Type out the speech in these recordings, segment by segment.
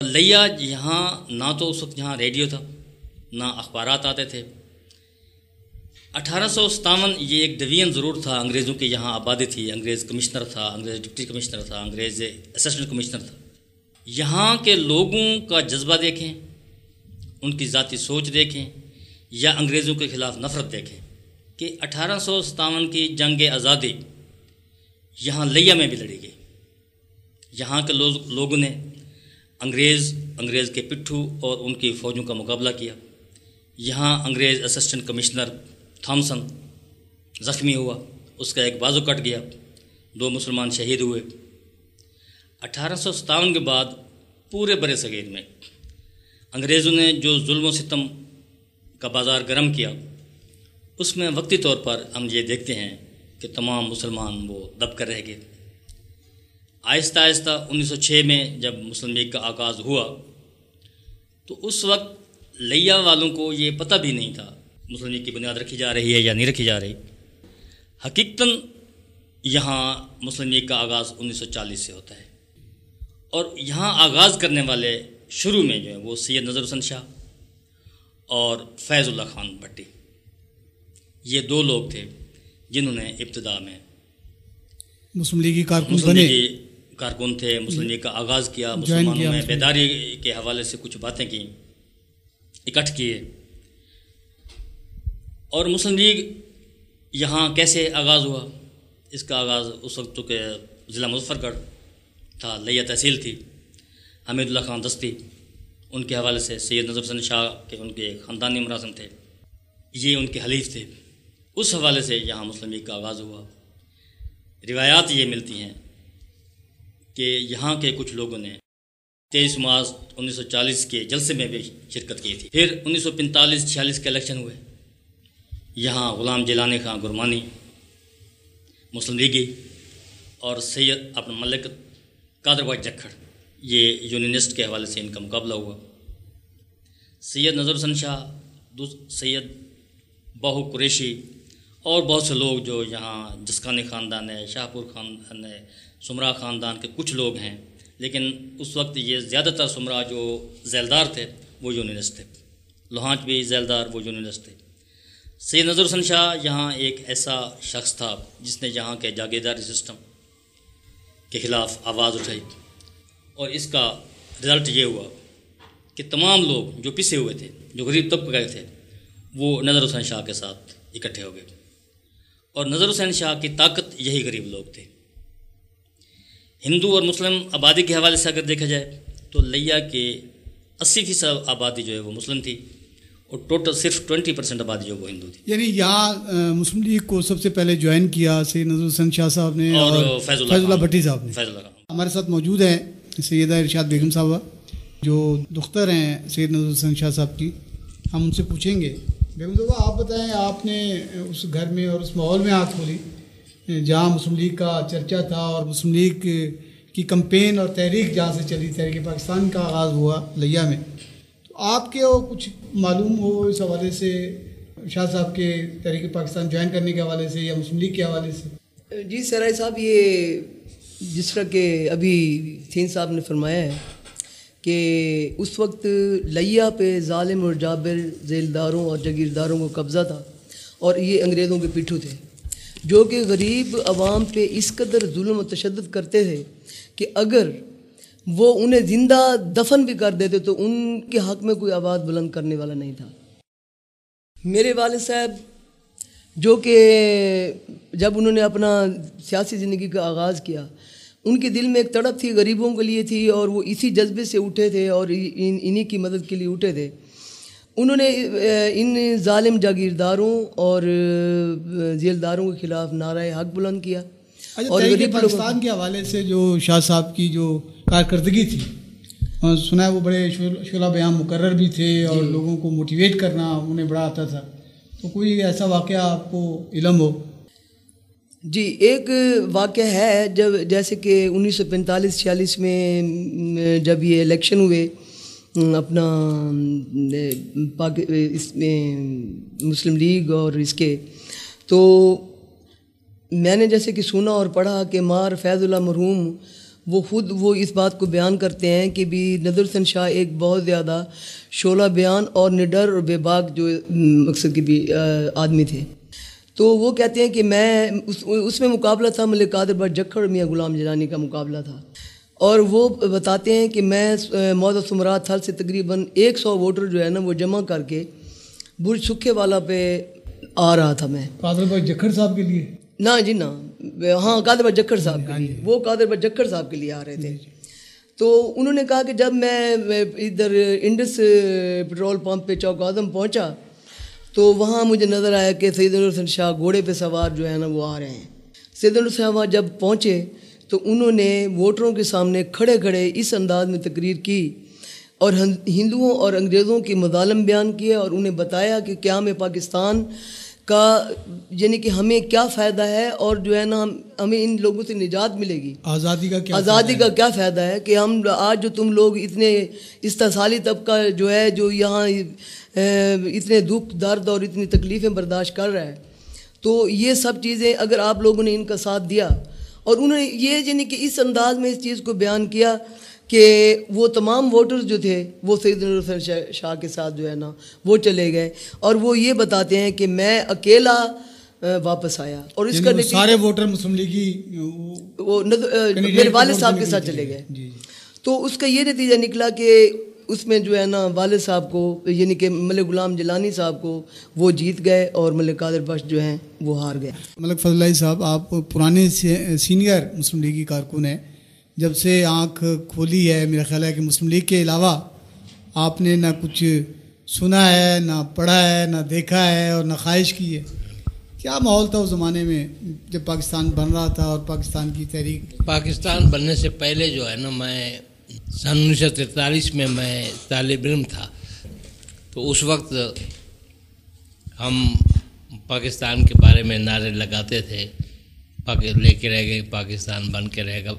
لیا یہاں نہ تو اس وقت یہاں ریڈیو تھا نہ اخبارات آتے تھے۔ 1857 یہ ایک ڈویژن ضرور تھا، انگریزوں کے یہاں آبادی تھی، انگریز کمشنر تھا، انگریز ڈپٹی کمشنر تھا، انگریز اسسٹنٹ کمشنر تھا۔ یہاں کے لوگوں کا جذبہ دیکھیں، ان کی ذاتی سوچ دیکھیں یا انگریزوں کے خلاف نفرت دیکھیں کہ 1857 کی جنگ آزادی یہاں لیا میں بھی لڑی گئی۔ یہاں کے لوگوں نے انگریز کے پٹھو اور ان کی فوجوں کا مقابلہ کیا۔ یہاں انگریز اسسٹنٹ کمشنر تھامسن زخمی ہوا، اس کا ایک بازو کٹ گیا، 2 مسلمان شہید ہوئے۔ 1857 کے بعد پورے برِ صغیر میں انگریزوں نے جو ظلم و ستم کا بازار گرم کیا، اس میں وقتی طور پر ہم یہ دیکھتے ہیں کہ تمام مسلمان وہ دب کر رہ گئے۔ آہستہ آہستہ 1906 میں جب مسلم لیگ کا آغاز ہوا تو اس وقت لیا والوں کو یہ پتہ بھی نہیں تھا مسلم لیگ کی بنیاد رکھی جا رہی ہے یا نہیں رکھی جا رہی۔ حقیقتاً یہاں مسلم لیگ کا آغاز 1940 سے ہوتا ہے، اور یہاں آغاز کرنے والے شروع میں جو ہے وہ سید نظر حسن شاہ اور فیض اللہ خان بھٹی، یہ 2 لوگ تھے جنہوں نے ابتدا میں مسلم لیگی کارکن تھے، مسلم لیگ کا آغاز کیا، مسلمانوں میں بیداری کے حوالے سے کچھ باتیں کی، اکٹھ کیے۔ اور مسلم لیگ یہاں کیسے آغاز ہوا؟ اس کا آغاز اس وقت تو کہ ضلع مظفر گڑھ تھا، لیا تحصیل تھی، حمید اللہ خان دستی ان کے حوالے سے، سید نظر حسن شاہ کے ان کے خاندانی مراسم تھے، یہ ان کے حلیف تھے، اس حوالے سے یہاں مسلم لیگ کا آغاز ہوا۔ روایات یہ ملتی ہیں کہ یہاں کے کچھ لوگوں نے 23 مارچ 1940 کے جلسے میں بھی شرکت کی تھی۔ پھر 1945-46 کے الیکشن ہوئے، یہاں غلام جیلانی خان گرمانی مسلم لیگی اور سید اپنا ملک قادر بھائی جکھڑ یہ یونینسٹ کے حوالے سے ان کا مقابلہ ہوا۔ سید نظر حسن شاہ، سید باہو قریشی اور بہت سے لوگ جو یہاں جسکانی خاندان ہے، شاہ پور خاندان ہے، سمرا خاندان کے کچھ لوگ ہیں، لیکن اس وقت یہ زیادہ تر سمرا جو ذیلدار تھے وہ یونینسٹ تھے، لوہانچ بھی ذیلدار وہ یونینسٹ تھے۔ سید نظر حسن شاہ یہاں ایک ایسا شخص تھا جس نے یہاں کے جاگیرداری سسٹم کے خلاف آواز اٹھائی، اور اس کا رزلٹ یہ ہوا کہ تمام لوگ جو پسے ہوئے تھے، جو غریب طبقے کے تھے، وہ نظر حسین شاہ کے ساتھ اکٹھے ہو گئے، اور نظر حسین شاہ کی طاقت یہی غریب لوگ تھے۔ ہندو اور مسلم آبادی کے حوالے سے اگر دیکھا جائے تو لیا کے 80% آبادی جو ہے وہ مسلم تھی، اور ٹوٹل صرف 20% آبادی جو وہ ہندو تھی۔ یعنی یہاں مسلم لیگ کو سب سے پہلے جوائن کیا سید نظر حسن شاہ صاحب نے اور فیض اللہ بھٹی صاحب نے۔ ہمارے ساتھ موجود ہیں سیدہ ارشاد بیگم صاحبہ جو دختر ہیں سید نظر حسن شاہ صاحب کی، ہم ان سے پوچھیں گے۔ بیگم صاحبہ آپ بتائیں، آپ نے اس گھر میں اور اس ماحول میں آنکھ کھولی جہاں مسلم لیگ کا چرچا تھا، اور مسلم لیگ کی کمپین اور تحریک جہاں سے چلی، تحریک پاکستان کا آغاز ہوا لیا میں، تو آپ کے کچھ معلوم ہو اس حوالے سے شاہ صاحب کے تحریک پاکستان جوائن کرنے کے حوالے سے یا مسلم لیگ کے حوالے سے؟ جی سرائے صاحب، یہ جس طرح کہ ابھی تھین صاحب نے فرمایا ہے کہ اس وقت لیا پہ ظالم اور جابر ذیلداروں اور جاگیرداروں کو قبضہ تھا، اور یہ انگریزوں کے پیٹھو تھے جو کہ غریب عوام پہ اس قدر ظلم و تشدد کرتے تھے کہ اگر وہ انہیں زندہ دفن بھی کر دیتے تو ان کے حق میں کوئی آواز بلند کرنے والا نہیں تھا۔ میرے والد صاحب جو کہ جب انہوں نے اپنا سیاسی زندگی کا آغاز کیا، ان کے دل میں ایک تڑپ تھی، غریبوں کے لیے تھی، اور وہ اسی جذبے سے اٹھے تھے اور انہی کی مدد کے لیے اٹھے تھے۔ انہوں نے ان ظالم جاگیرداروں اور ذیلداروں کے خلاف نعرہ حق بلند کیا۔ اور تحریک پاکستان کے حوالے سے جو شاہ صاحب کی جو کارکردگی تھی، سنا ہے وہ بڑے شعلہ بیان مقرر بھی تھے اور لوگوں کو موٹیویٹ کرنا انہیں بڑا آتا تھا، تو کوئی ایسا واقعہ آپ کو علم ہو؟ جی، ایک واقعہ ہے، جب جیسے کہ 1945-46 میں جب یہ الیکشن ہوئے اپنا اس میں مسلم لیگ اور اس کے، تو میں نے جیسے کہ سنا اور پڑھا کہ مار فیض اللہ مرحوم وہ خود وہ اس بات کو بیان کرتے ہیں کہ بھی نظر حسین شاہ ایک بہت زیادہ شعلہ بیان اور نڈر اور بے باک جو مقصد کے بھی آدمی تھے. تو وہ کہتے ہیں کہ میں اس میں مقابلہ تھا ملک قادر بٹ جکھڑ میاں غلام جیلانی کا مقابلہ تھا, اور وہ بتاتے ہیں کہ میں موضع سمرات تھل سے تقریباً 100 ووٹر جو ہے نا وہ جمع کر کے برج سکھے والا پہ آ رہا تھا. میں قادر بٹ جکھڑ صاحب کے لیے نہ جی نہ, ہاں قادر بٹ جکھڑ صاحب کے لیے, وہ قادر بٹ جکھڑ صاحب کے لیے آ رہے تھے. تو انہوں نے کہا کہ جب میں ادھر انڈس پٹرول پمپ پہ چوک اعظم پہنچا تو وہاں مجھے نظر آیا کہ سید نذر حسین شاہ گھوڑے پہ سوار جو ہے نا وہ آ رہے ہیں. سید نذر حسین شاہ جب پہنچے تو انہوں نے ووٹروں کے سامنے کھڑے کھڑے اس انداز میں تقریر کی اور ہندوؤں اور انگریزوں کی مظالم بیان کیے, اور انہیں بتایا کہ قیام پاکستان کا یعنی کہ ہمیں کیا فائدہ ہے, اور جو ہے نا ہمیں ان لوگوں سے نجات ملے گی, آزادی کا کیا فائدہ ہے کہ ہم آج جو تم لوگ اتنے استحصالی طبقہ جو ہے جو یہاں اتنے دکھ درد اور اتنی تکلیفیں برداشت کر رہا ہے, تو یہ سب چیزیں اگر آپ لوگوں نے ان کا ساتھ دیا. اور انہوں نے یہ یعنی کہ اس انداز میں اس چیز کو بیان کیا کہ وہ تمام ووٹرز جو تھے وہ سید نذر حسین شاہ کے ساتھ جو ہے نا وہ چلے گئے, اور وہ یہ بتاتے ہیں کہ میں اکیلا واپس آیا, اور اس کا سارے ووٹر مسلم لیگی وہ میرے والد صاحب کے ساتھ چلے گئے. تو اس کا یہ نتیجہ نکلا کہ اس میں جو ہے نا والد صاحب کو یعنی کہ ملک غلام جیلانی صاحب کو وہ جیت گئے, اور ملک قادر بخش جو ہیں وہ ہار گئے. ملک فضل اللہ صاحب, آپ پرانے سینئر مسلم لیگی کارکن ہیں, جب سے آنکھ کھولی ہے میرا خیال ہے کہ مسلم لیگ کے علاوہ آپ نے نہ کچھ سنا ہے, نہ پڑھا ہے, نہ دیکھا ہے, اور نہ خواہش کی ہے. کیا ماحول تھا اس زمانے میں جب پاکستان بن رہا تھا اور پاکستان کی تحریک؟ پاکستان بننے سے پہلے جو ہے نا میں سن 1943 میں طالب علم تھا, تو اس وقت ہم پاکستان کے بارے میں نعرے لگاتے تھے, لے کے رہ گئے پاکستان, بن کے رہے گا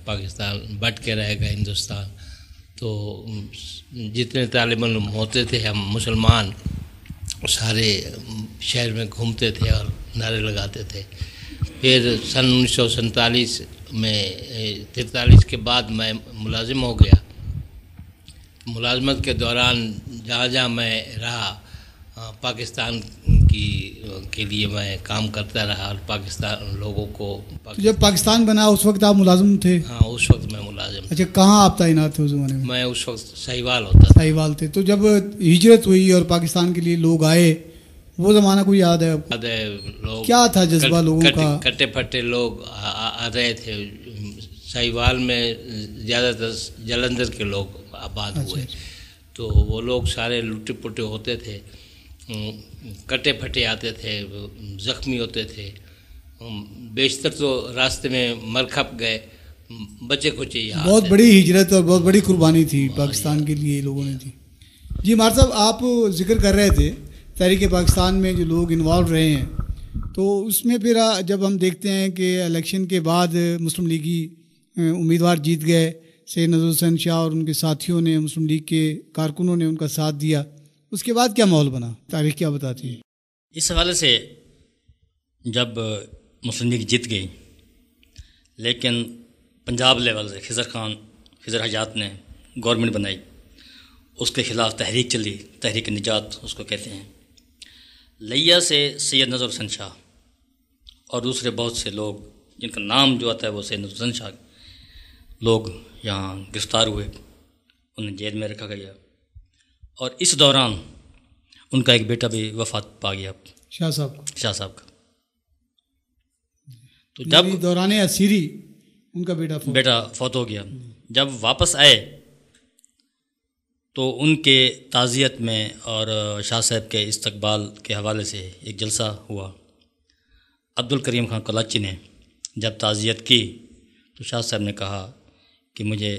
پاکستان, بٹ کے رہے گا ہندوستان. تو جتنے طالب علم ہوتے تھے ہم مسلمان سارے شہر میں گھومتے تھے اور نعرے لگاتے تھے. پھر سن 1947 میں 43 کے بعد میں ملازم ہو گیا. ملازمت کے دوران جہاں جہاں میں رہا پاکستان کے لیے میں کام کرتا رہا, اور پاکستان لوگوں کو جب پاکستان بنا اس وقت آپ ملازم تھے؟ ہاں اس وقت میں ملازم. اچھا, کہاں آپ تعینات تھے اس زمانے میں؟ میں اس وقت سہیوال ہوتا تھا. سہیوال تھے. تو جب ہجرت ہوئی اور پاکستان کے لیے لوگ آئے, وہ زمانہ کوئی یاد ہے آپ کو؟ لوگ کیا تھا جذبہ لوگوں کا؟ کٹے پھٹے لوگ آ رہے تھے. سہیوال میں زیادہ تر جلندھر کے لوگ آباد ہوئے, تو وہ لوگ سارے لٹے پٹے ہوتے تھے, کٹے پھٹے آتے تھے, زخمی ہوتے تھے, بیشتر تو راستے میں مر کھپ گئے, بچے کچے یہاں. بہت بڑی ہجرت اور بہت بڑی قربانی تھی پاکستان کے لیے لوگوں نے دی. جی مار صاحب, آپ ذکر کر رہے تھے تحریک پاکستان میں جو لوگ انوالو رہے ہیں, تو اس میں پھر جب ہم دیکھتے ہیں کہ الیکشن کے بعد مسلم لیگی امیدوار جیت گئے, سید نذر حسین شاہ اور ان کے ساتھیوں نے, مسلم لیگ کے کارکنوں نے ان کا ساتھ دیا, اس کے بعد کیا ماحول بنا, تاریخ کیا بتاتی ہے؟ اس حوالے سے جب مسلم لیگ جیت گئی, لیکن پنجاب لیول سے خضر حجات نے گورنمنٹ بنائی, اس کے خلاف تحریک چلی, تحریک نجات اس کو کہتے ہیں. لیا سے سید نذر حسین شاہ اور دوسرے بہت سے لوگ جن کا نام جو آتا ہے وہ سید نذر حسین شاہ, لوگ یہاں گرفتار ہوئے, انہیں جیل میں رکھا گیا, اور اس دوران ان کا ایک بیٹا بھی وفات پا گیا, شاہ صاحب کا. تو جب دوران اسیری ان کا بیٹا فوت ہو گیا, جب واپس آئے تو ان کے تعزیت میں اور شاہ صاحب کے استقبال کے حوالے سے ایک جلسہ ہوا. عبدالکریم خان کلاچی نے جب تعزیت کی تو شاہ صاحب نے کہا کہ مجھے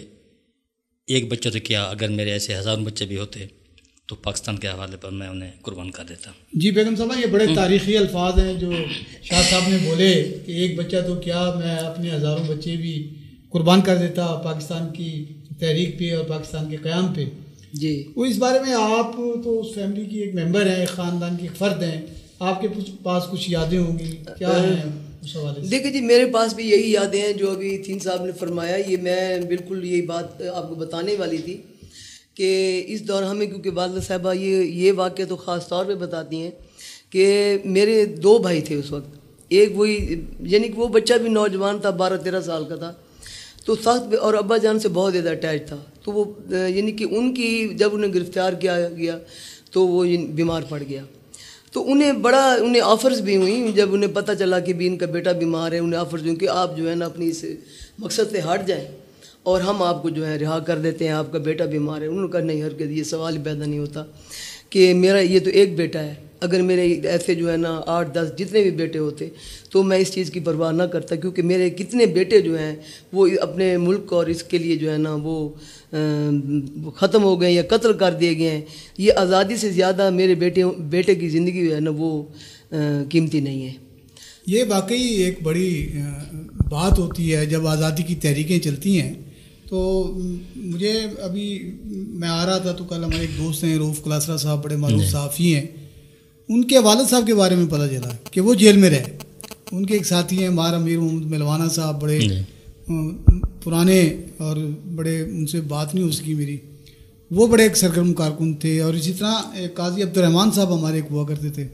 ایک بچہ تو کیا, اگر میرے ایسے ہزاروں بچے بھی ہوتے تو پاکستان کے حوالے پر میں انہیں قربان کر دیتا. جی بیگم صاحبہ, یہ بڑے تاریخی الفاظ ہیں جو شاہ صاحب نے بولے کہ ایک بچہ تو کیا, میں اپنے ہزاروں بچے بھی قربان کر دیتا پاکستان کی تحریک پہ اور پاکستان کے قیام پہ. جی وہ اس بارے میں, آپ تو اس فیملی کی ایک ممبر ہیں, ایک خاندان کی ایک فرد ہیں, آپ کے پاس کچھ یادیں ہوں گی, کیا ہیں دیکھیں جی میرے پاس بھی یہی یادیں ہیں جو ابھی تھین صاحب نے فرمایا. یہ میں بالکل یہی بات آپ کو بتانے والی تھی کہ اس دور ہمیں کیونکہ والدہ صاحبہ یہ واقعہ تو خاص طور پہ بتاتی ہیں کہ میرے 2 بھائی تھے اس وقت. ایک وہی یعنی کہ وہ بچہ بھی نوجوان تھا 12-13 سال کا تھا تو سخت اور ابا جان سے بہت زیادہ اٹیچ تھا. تو وہ یعنی کہ ان کی جب انہیں گرفتار کیا گیا تو وہ بیمار پڑ گیا. تو انہیں آفرز بھی ہوئیں جب انہیں پتہ چلا کہ بھی ان کا بیٹا بیمار ہے. انہیں آفرز ہوئیں کہ آپ جو ہے نا اپنی اس مقصد سے ہٹ جائیں اور ہم آپ کو جو ہے رہا کر دیتے ہیں, آپ کا بیٹا بیمار ہے. انہوں نے کہا نہیں ہرگز, یہ سوال ہی پیدا نہیں ہوتا کہ میرا یہ تو ایک بیٹا ہے. اگر میرے ایسے جو ہے نا 8-10 جتنے بھی بیٹے ہوتے تو میں اس چیز کی پرواہ نہ کرتا, کیونکہ میرے کتنے بیٹے جو ہیں وہ اپنے ملک اور اس کے لیے جو ہے نا وہ ختم ہو گئے یا قتل کر دیے گئے ہیں. یہ آزادی سے زیادہ میرے بیٹے کی زندگی جو ہے نا وہ قیمتی نہیں ہے. یہ واقعی ایک بڑی بات ہوتی ہے جب آزادی کی تحریکیں چلتی ہیں. تو مجھے ابھی میں آ رہا تھا تو کل ہمارے ایک دوست ہیں روف کلاسرا صاحب, بڑے معروف صحافی ہیں, ان کے والد صاحب کے بارے میں پتہ چلا کہ وہ جیل میں رہے. ان کے ایک ساتھی ہیں مار امیر محمد ملوانا صاحب, بڑے پرانے اور بڑے, ان سے بات نہیں ہو سکی میری, وہ بڑے ایک سرگرم کارکن تھے. اور اسی طرح قاضی عبدالرحمان صاحب ہمارے ایک ہوا کرتے تھے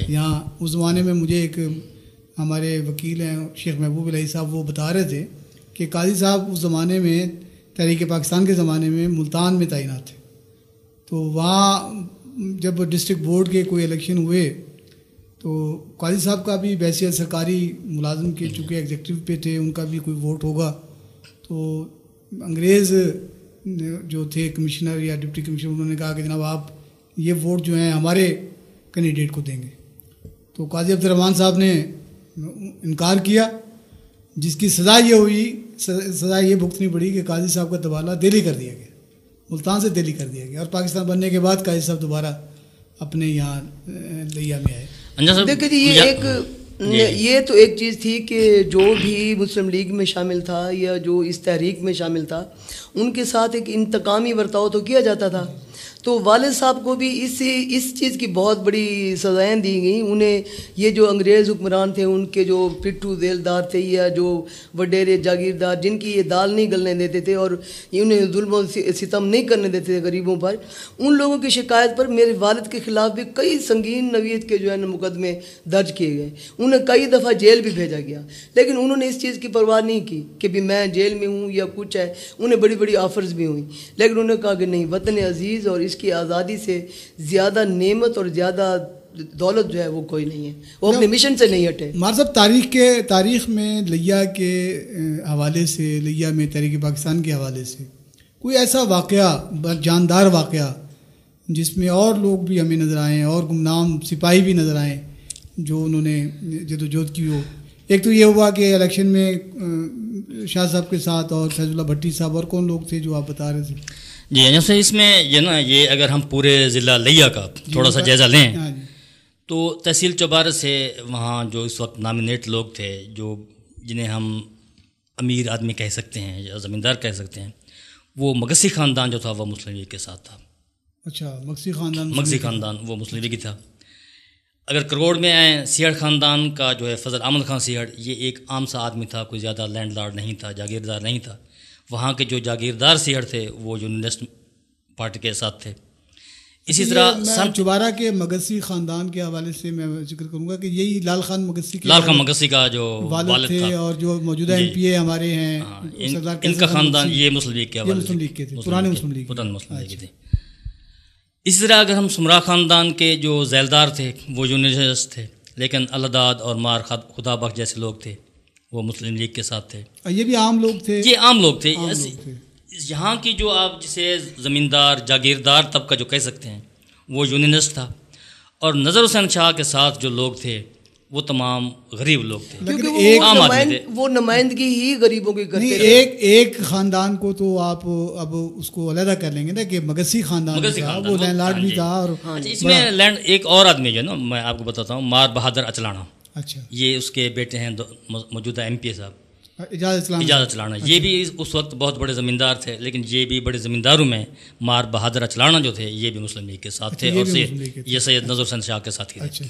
یہاں. اس زمانے میں مجھے ایک ہمارے وکیل ہیں شیخ محبوب الہی صاحب, وہ بتا رہے تھے کہ قاضی صاحب اس زمانے میں تحریک پاکستان کے زمانے میں ملتان میں تعینات تھے. تو وہاں جب ڈسٹرکٹ بورڈ کے کوئی الیکشن ہوئے تو قاضی صاحب کا بھی بحیثیت سرکاری ملازم کے چونکہ ایگزیکٹو پہ تھے, ان کا بھی کوئی ووٹ ہوگا. تو انگریز جو تھے کمشنر یا ڈپٹی کمشنر, انہوں نے کہا کہ جناب آپ یہ ووٹ جو ہیں ہمارے کینڈیڈیٹ کو دیں گے. تو قاضی عبدالرحمان صاحب نے انکار کیا, جس کی سزا یہ ہوئی, سزا یہ بھگتنی پڑی کہ قاضی صاحب کا تبادلہ دہلی کر دیا گیا, ملتان سے دہلی کر دیا گیا. اور پاکستان بننے کے بعد قاضی صاحب دوبارہ اپنے یہاں لیا میں آئے. دیکھیں جی یہ تو ایک چیز تھی کہ جو بھی مسلم لیگ میں شامل تھا یا جو اس تحریک میں شامل تھا ان کے ساتھ ایک انتقامی برتاؤ تو کیا جاتا تھا. تو والد صاحب کو بھی اس چیز کی بہت بڑی سزائیں دی گئیں. انہیں یہ جو انگریز حکمران تھے, ان کے جو پٹھو ذیلدار تھے یا جو وڈیرے جاگیردار, جن کی یہ دال نہیں گلنے دیتے تھے اور انہیں ظلم و ستم نہیں کرنے دیتے تھے غریبوں پر, ان لوگوں کی شکایت پر میرے والد کے خلاف بھی کئی سنگین نوعیت کے جو ہے نا مقدمے درج کیے گئے. انہیں کئی دفعہ جیل بھی بھیجا گیا, لیکن انہوں نے اس چیز کی پرواہ نہیں کی کہ بھی میں جیل میں ہوں یا کچھ ہے. انہیں بڑی بڑی آفرز بھی ہوئیں, لیکن انہوں نے کہا کہ نہیں, وطن عزیز اور اس کی آزادی سے زیادہ نعمت اور زیادہ دولت جو ہے وہ کوئی نہیں ہے. وہ اپنے مشن سے نہیں ہٹے. مار صاحب تاریخ میں لیا کے حوالے سے, لیا میں تحریک پاکستان کے حوالے سے کوئی ایسا واقعہ, جاندار واقعہ جس میں اور لوگ بھی ہمیں نظر آئے اور گمنام سپاہی بھی نظر آئے جو انہوں نے جدوجہد کی ہو. ایک تو یہ ہوا کہ الیکشن میں شاہ صاحب کے ساتھ اور فیض اللہ بھٹی صاحب اور کون لوگ تھے جو آپ بتا رہے تھے؟ جی جیسے اس میں یہ اگر ہم پورے ضلع لیا کا تھوڑا سا جائزہ لیں تو تحصیل چوبارہ سے وہاں جو اس وقت نامنیٹ لوگ تھے, جو جنہیں ہم امیر آدمی کہہ سکتے ہیں یا زمیندار کہہ سکتے ہیں, وہ مگسی خاندان جو تھا وہ مسلم لیگ کے ساتھ تھا. اچھا, مگسی خاندان وہ مسلم لیگ تھا. اگر کروڑ میں آئیں, سیاڑ خاندان کا جو ہے فضل احمد خان سیاڑ, یہ ایک عام سا آدمی تھا, کوئی زیادہ لینڈ لارڈ نہیں تھا, جاگیردار نہیں تھا. وہاں کے جو جاگیردار سیاڑ تھے وہ یونینسٹ پارٹی کے ساتھ تھے. اسی طرح چوبارہ کے مگسی خاندان کے حوالے سے میں ذکر کروں گا کہ یہی لال خان مگسی کا جو والد تھے اور جو موجودہ ایم پی اے ہمارے ہیں, ان کا خاندان یہ مسلم لیگ کے حوالے کے تھے, پرانے مسلم لیگ کے تھے. اسی طرح اگر ہم سمرا خاندان کے جو ذیلدار تھے وہ یونینسٹ تھے, لیکن الداد اور مار خدا بخش جیسے لوگ تھے وہ مسلم لیگ کے ساتھ تھے. یہ بھی عام لوگ تھے, یہ عام لوگ تھے. یہاں کی جو آپ جسے زمیندار جاگیردار طبقہ جو کہہ سکتے ہیں وہ یونینسٹ تھا, اور نظر حسین شاہ کے ساتھ جو لوگ تھے وہ تمام غریب لوگ تھے, کیونکہ وہ نمائندگی ہی غریبوں کی کرتے تھے. ایک خاندان کو تو آپ اب اس کو علیحدہ کر لیں گے نا کہ مگسی خاندان وہ لینڈ لارڈ بھی تھا. اور اس میں لینڈ ایک اور آدمی جو ہے نا, میں آپ کو بتاتا ہوں, مار بہادر اچلانا. اچھا, یہ اس کے بیٹے ہیں موجودہ ایم پی اے صاحب اجازت اچلانا. یہ بھی اس وقت بہت بڑے زمیندار تھے, لیکن یہ بھی بڑے زمینداروں میں مار بہادر اچلانا جو تھے یہ بھی مسلم لیگ کے ساتھ تھے, اور یہ سید نظر حسین شاہ کے ساتھ ہی تھے.